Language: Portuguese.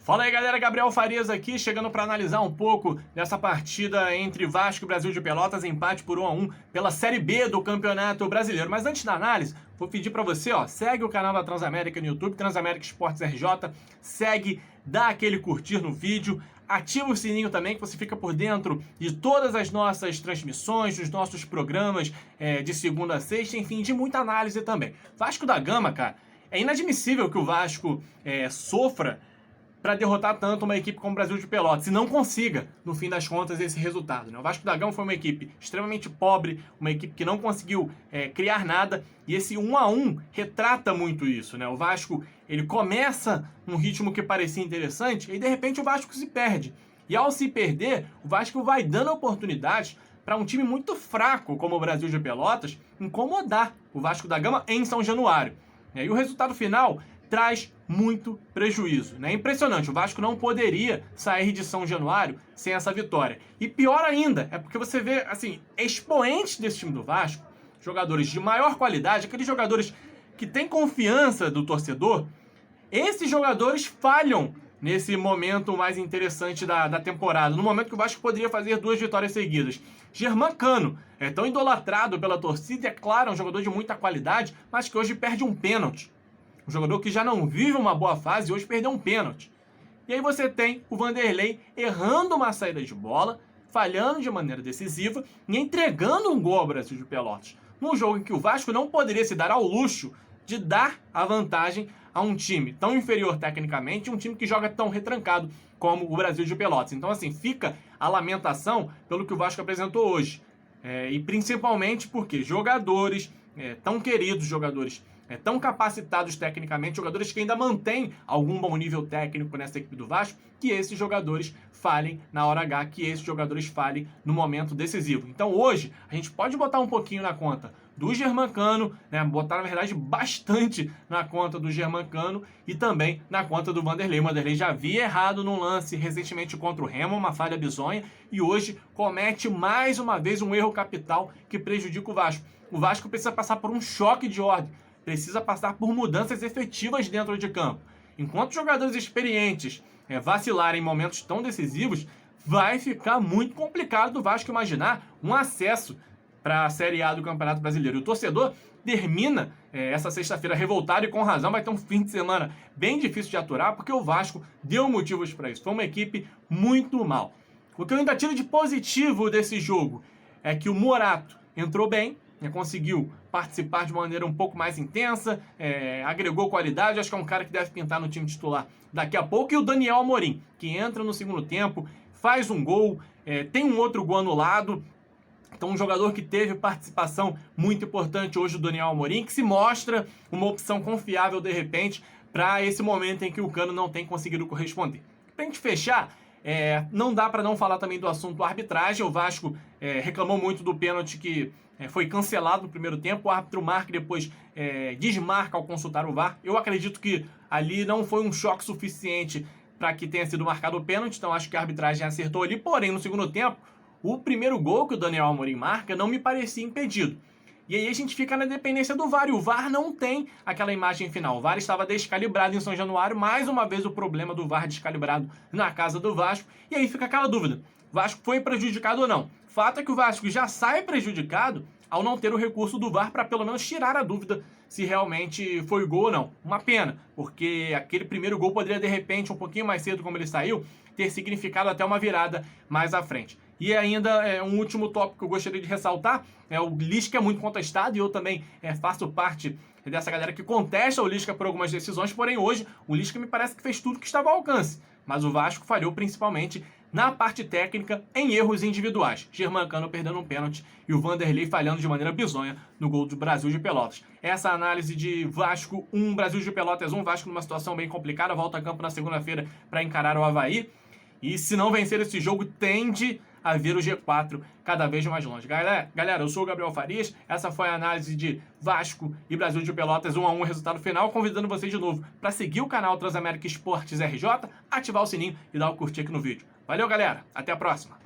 Fala aí, galera, Gabriel Farias aqui, chegando para analisar um pouco dessa partida entre Vasco e Brasil de Pelotas, empate por 1-1 pela Série B do Campeonato Brasileiro. Mas antes da análise, vou pedir para você, segue o canal da Transamérica no YouTube, Transamérica Esportes RJ, segue, dá aquele curtir no vídeo, ativa o sininho também, que você fica por dentro de todas as nossas transmissões, dos nossos programas de segunda a sexta, enfim, de muita análise também. Vasco da Gama, cara, é inadmissível que o Vasco sofra para derrotar tanto uma equipe como o Brasil de Pelotas e não consiga, no fim das contas, esse resultado, né? O Vasco da Gama foi uma equipe extremamente pobre, uma equipe que não conseguiu criar nada, e esse 1-1 retrata muito isso, né? O Vasco, ele começa num ritmo que parecia interessante e de repente o Vasco se perde. E ao se perder, o Vasco vai dando oportunidades para um time muito fraco como o Brasil de Pelotas incomodar o Vasco da Gama em São Januário. E o resultado final traz muito prejuízo, né? Impressionante, o Vasco não poderia sair de São Januário sem essa vitória. E pior ainda, é porque você vê, assim, expoentes desse time do Vasco, jogadores de maior qualidade, aqueles jogadores que têm confiança do torcedor, esses jogadores falham nesse momento mais interessante da temporada, no momento que o Vasco poderia fazer 2 vitórias seguidas. Germancano é tão idolatrado pela torcida, e é claro, é um jogador de muita qualidade, mas que hoje perde um pênalti. Um jogador que já não vive uma boa fase e hoje perdeu um pênalti. E aí você tem o Vanderlei errando uma saída de bola, falhando de maneira decisiva e entregando um gol ao Brasil de Pelotas. Num jogo em que o Vasco não poderia se dar ao luxo de dar a vantagem a um time tão inferior tecnicamente, um time que joga tão retrancado como o Brasil de Pelotas. Então, assim, fica a lamentação pelo que o Vasco apresentou hoje. E principalmente porque jogadores tão queridos, jogadores tão capacitados tecnicamente, jogadores que ainda mantêm algum bom nível técnico nessa equipe do Vasco, que esses jogadores falhem na hora H, que esses jogadores falhem no momento decisivo. Então hoje, a gente pode botar um pouquinho na conta do Germancano, né? Botar, na verdade, bastante na conta do Germancano e também na conta do Vanderlei. O Vanderlei já havia errado num lance recentemente contra o Remo, uma falha bizonha, e hoje comete mais uma vez um erro capital que prejudica o Vasco. O Vasco precisa passar por um choque de ordem, precisa passar por mudanças efetivas dentro de campo. Enquanto jogadores experientes vacilarem em momentos tão decisivos, vai ficar muito complicado do Vasco imaginar um acesso para a Série A do Campeonato Brasileiro. E o torcedor termina essa sexta-feira revoltado e com razão, vai ter um fim de semana bem difícil de aturar, porque o Vasco deu motivos para isso. Foi uma equipe muito mal. O que eu ainda tiro de positivo desse jogo é que o Morato entrou bem, conseguiu participar de maneira um pouco mais intensa, agregou qualidade, acho que é um cara que deve pintar no time titular daqui a pouco. E o Daniel Amorim, que entra no segundo tempo, faz um gol, tem um outro gol anulado. Então um jogador que teve participação muito importante hoje, o Daniel Amorim, que se mostra uma opção confiável de repente para esse momento em que o Cano não tem conseguido corresponder. Pra gente fechar, não dá para não falar também do assunto arbitragem. O Vasco reclamou muito do pênalti que foi cancelado no primeiro tempo. O árbitro marca e depois desmarca ao consultar o VAR. Eu acredito que ali não foi um choque suficiente para que tenha sido marcado o pênalti, então acho que a arbitragem acertou ali. Porém, no segundo tempo, o primeiro gol que o Daniel Amorim marca não me parecia impedido. E aí a gente fica na dependência do VAR, e o VAR não tem aquela imagem final. O VAR estava descalibrado em São Januário, mais uma vez o problema do VAR descalibrado na casa do Vasco, e aí fica aquela dúvida, o Vasco foi prejudicado ou não? Fato é que o Vasco já sai prejudicado ao não ter o recurso do VAR para pelo menos tirar a dúvida se realmente foi gol ou não. Uma pena, porque aquele primeiro gol poderia de repente, um pouquinho mais cedo como ele saiu, ter significado até uma virada mais à frente. E ainda um último tópico que eu gostaria de ressaltar, o Lisca é muito contestado, e eu também faço parte dessa galera que contesta o Lisca por algumas decisões, porém hoje o Lisca me parece que fez tudo que estava ao alcance, mas o Vasco falhou principalmente na parte técnica em erros individuais. Germancano perdendo um pênalti e o Vanderlei falhando de maneira bizonha no gol do Brasil de Pelotas. Essa análise de Vasco 1, Brasil de Pelotas 1, Vasco numa situação bem complicada, volta a campo na segunda-feira para encarar o Avaí. E se não vencer esse jogo, tende a ver o G4 cada vez mais longe. Galera, eu sou o Gabriel Farias, essa foi a análise de Vasco e Brasil de Pelotas 1-1, resultado final, convidando vocês de novo para seguir o canal Transamérica Esportes RJ, ativar o sininho e dar o curtir aqui no vídeo. Valeu, galera, até a próxima!